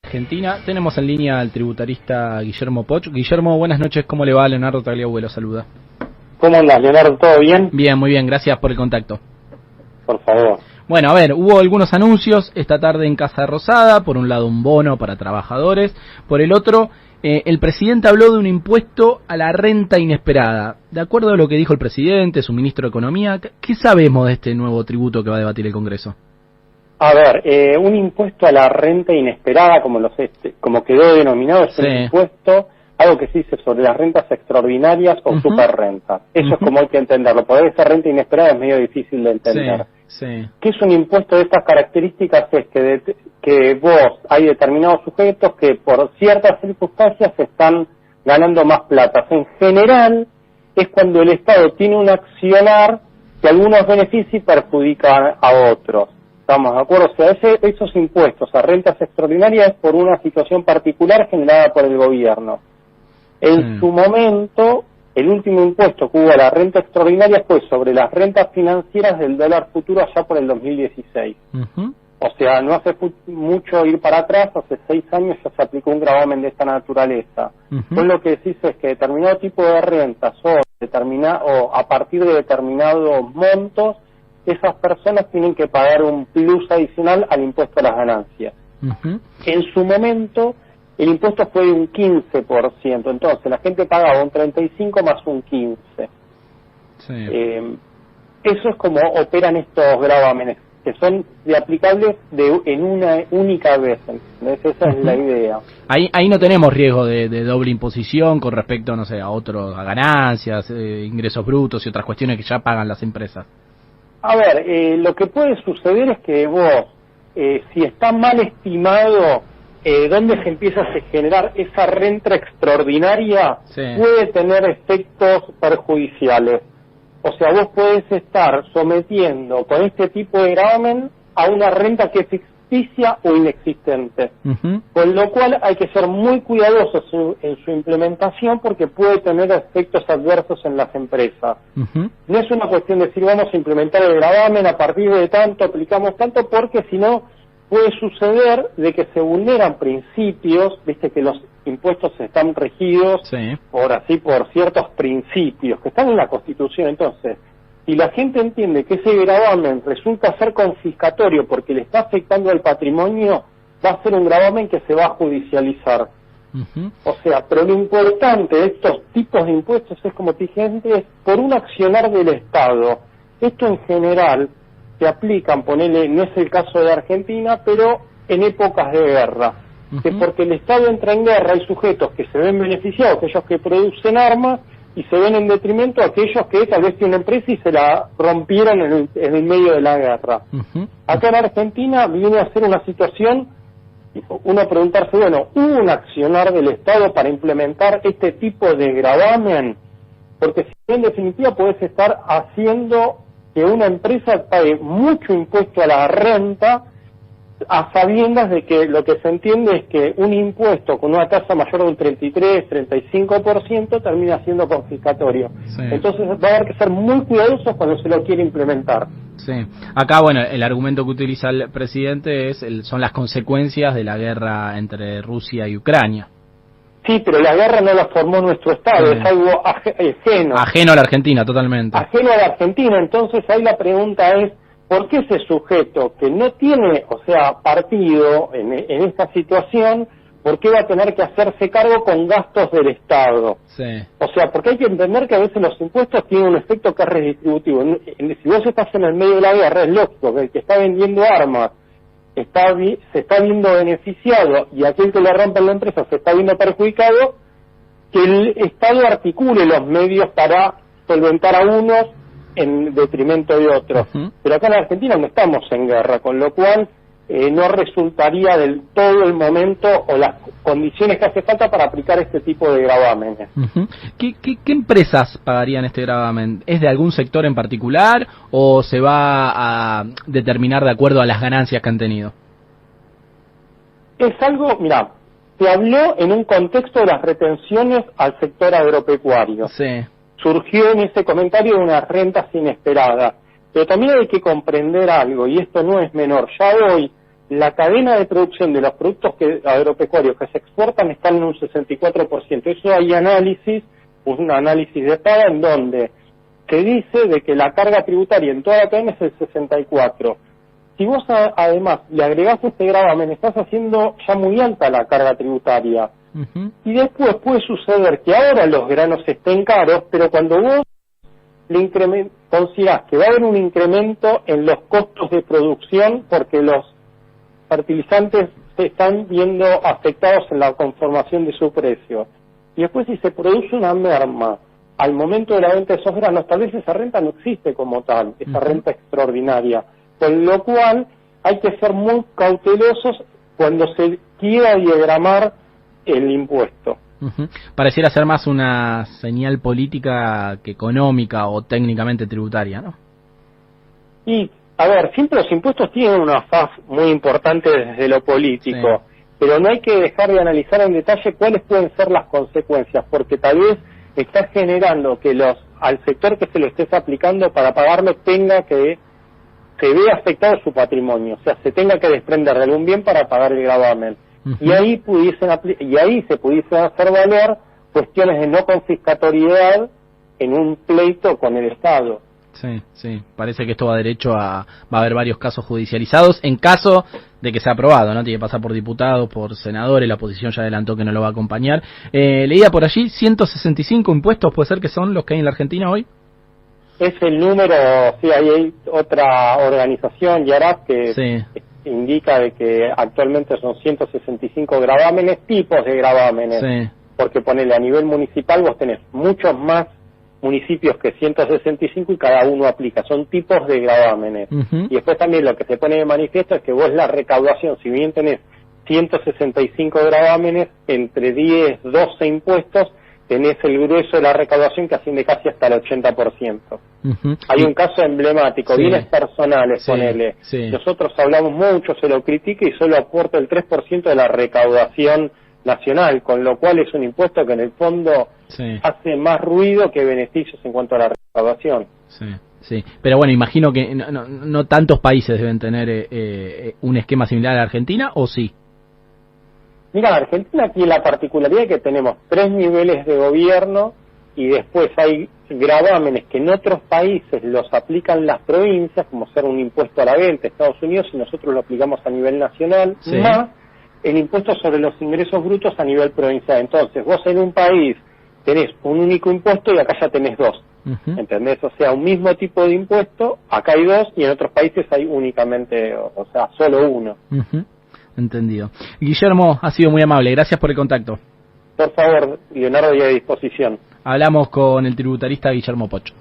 Argentina. Tenemos en línea al tributarista Guillermo Poch. Guillermo, buenas noches, ¿cómo le va? Leonardo Tagliabue lo saluda. ¿Cómo andas, Leonardo? ¿Todo bien? Bien, muy bien, gracias por el contacto. Por favor. Bueno, a ver, hubo algunos anuncios esta tarde en Casa Rosada. Por un lado, un bono para trabajadores. Por el otro, el presidente habló de un impuesto a la renta inesperada. De acuerdo a lo que dijo el presidente, su ministro de Economía, ¿qué sabemos de este nuevo tributo que va a debatir el Congreso? A ver, un impuesto a la renta inesperada, como quedó denominado, es un impuesto, algo que se dice sobre las rentas extraordinarias o superrentas. Eso es como hay que entenderlo. Poder esa renta inesperada es medio difícil de entender. ¿Qué es un impuesto de estas características? Es que vos, hay determinados sujetos que por ciertas circunstancias están ganando más plata. En general, es cuando el Estado tiene un accionar que algunos beneficia y perjudica a otros. ¿Estamos de acuerdo? O sea, esos impuestos a rentas extraordinarias es por una situación particular generada por el gobierno. En su momento, el último impuesto que hubo a la renta extraordinaria fue sobre las rentas financieras del dólar futuro allá por el 2016. O sea, no hace mucho ir para atrás, hace 6 años ya se aplicó un gravamen de esta naturaleza. Pues lo que se dice es que determinado tipo de rentas o a partir de determinados montos, esas personas tienen que pagar un plus adicional al impuesto a las ganancias. En su momento, el impuesto fue de un 15%, entonces la gente pagaba un 35 más un 15. Eso es como operan estos gravámenes, que son aplicables en una única vez, ¿entendés? Esa es la idea. Ahí no tenemos riesgo de doble imposición con respecto, no sé, a ganancias, ingresos brutos y otras cuestiones que ya pagan las empresas. A ver, lo que puede suceder es que vos, si está mal estimado dónde se empieza a generar esa renta extraordinaria, puede tener efectos perjudiciales. O sea, vos podés estar sometiendo con este tipo de gravamen a una renta que es ficticia o inexistente. Con lo cual hay que ser muy cuidadosos en su implementación porque puede tener efectos adversos en las empresas. No es una cuestión de decir vamos a implementar el gravamen a partir de tanto, aplicamos tanto, porque si no puede suceder de que se vulneran principios, viste que los impuestos están regidos por ciertos principios que están en la Constitución. Entonces, si la gente entiende que ese gravamen resulta ser confiscatorio porque le está afectando al patrimonio, va a ser un gravamen que se va a judicializar. O sea, pero lo importante de estos tipos de impuestos es, como te dije antes, es por un accionar del Estado. Esto en general se aplican, no es el caso de Argentina, pero en épocas de guerra. Que porque el Estado entra en guerra, hay sujetos que se ven beneficiados, aquellos que producen armas, y se ven en detrimento a aquellos que tal vez tienen empresa y se la rompieron en el medio de la guerra. Acá en Argentina viene a ser una situación, uno preguntarse, bueno, ¿hubo un accionar del Estado para implementar este tipo de gravamen? Porque si en definitiva podés estar haciendo que una empresa pague mucho impuesto a la renta a sabiendas de que lo que se entiende es que un impuesto con una tasa mayor de un 33-35% termina siendo confiscatorio. Entonces va a haber que ser muy cuidadosos cuando se lo quiere implementar. Acá, bueno, el argumento que utiliza el presidente son las consecuencias de la guerra entre Rusia y Ucrania. Sí, pero la guerra no la formó nuestro Estado, es algo ajeno. Ajeno a la Argentina, totalmente. Ajeno a la Argentina, entonces ahí la pregunta es, ¿por qué ese sujeto que no tiene, partido en esta situación, por qué va a tener que hacerse cargo con gastos del Estado? O sea, porque hay que entender que a veces los impuestos tienen un efecto que es redistributivo. Si vos estás en el medio de la guerra, es lógico que el que está vendiendo armas se está viendo beneficiado y aquel que le rompe la empresa se está viendo perjudicado, que el Estado articule los medios para solventar a unos en detrimento de otros. Pero acá en Argentina no estamos en guerra, con lo cual no resultaría del todo el momento o las condiciones que hace falta para aplicar este tipo de gravámenes. ¿Qué empresas pagarían este gravamen? ¿Es de algún sector en particular o se va a determinar de acuerdo a las ganancias que han tenido? Es algo, mira, se habló en un contexto de las retenciones al sector agropecuario. Surgió en ese comentario de unas rentas inesperadas. Pero también hay que comprender algo, y esto no es menor. Ya hoy la cadena de producción de los productos agropecuarios que se exportan están en un 64%. Eso hay análisis, un análisis de paga en donde se dice de que la carga tributaria en toda la cadena es el 64%. Si vos además le agregás este gravamen, estás haciendo ya muy alta la carga tributaria. Y después puede suceder que ahora los granos estén caros, pero cuando vos considerás que va a haber un incremento en los costos de producción porque los fertilizantes se están viendo afectados en la conformación de su precio. Y después si se produce una merma al momento de la venta de esos granos, tal vez esa renta no existe como tal, esa renta extraordinaria. Con lo cual hay que ser muy cautelosos cuando se quiera diagramar el impuesto. Pareciera ser más una señal política que económica o técnicamente tributaria, ¿no? Y, a ver, siempre los impuestos tienen una faz muy importante desde lo político, pero no hay que dejar de analizar en detalle cuáles pueden ser las consecuencias, porque tal vez está generando que al sector que se lo estés aplicando para pagarlo tenga que se vea afectado su patrimonio, o sea, se tenga que desprender de algún bien para pagar el gravamen. Y ahí se pudiesen hacer valer cuestiones de no confiscatoriedad en un pleito con el Estado. Sí, parece que esto va derecho va a haber varios casos judicializados en caso de que sea aprobado, ¿no? Tiene que pasar por diputados, por senadores, la oposición ya adelantó que no lo va a acompañar. Leía por allí, 165 impuestos, ¿puede ser que son los que hay en la Argentina hoy? Es el número, sí, hay otra organización, Yarab, que indica de que actualmente son 165 gravámenes, tipos de gravámenes, porque ponele a nivel municipal vos tenés muchos más municipios que 165 y cada uno aplica, son tipos de gravámenes. Y después también lo que se pone de manifiesto es que vos la recaudación, si bien tenés 165 gravámenes, entre 10, 12 impuestos, tenés el grueso de la recaudación que asciende casi hasta el 80%. Hay un caso emblemático, bienes personales, ponele. Nosotros hablamos mucho, se lo critica y solo aporta el 3% de la recaudación nacional, con lo cual es un impuesto que en el fondo hace más ruido que beneficios en cuanto a la recaudación. Sí, pero bueno, imagino que no tantos países deben tener un esquema similar a la Argentina, ¿o sí? Mira, Argentina tiene la particularidad de que tenemos 3 niveles de gobierno y después hay gravámenes que en otros países los aplican las provincias, como ser un impuesto a la venta, Estados Unidos, y nosotros lo aplicamos a nivel nacional, más el impuesto sobre los ingresos brutos a nivel provincial. Entonces, vos en un país tenés un único impuesto y acá ya tenés 2, ¿entendés? O sea, un mismo tipo de impuesto, acá hay 2 y en otros países hay únicamente, o sea, solo uno. Entendido. Guillermo, ha sido muy amable, gracias por el contacto. Por favor, Leonardo, y a disposición. Hablamos con el tributarista Guillermo Pocho.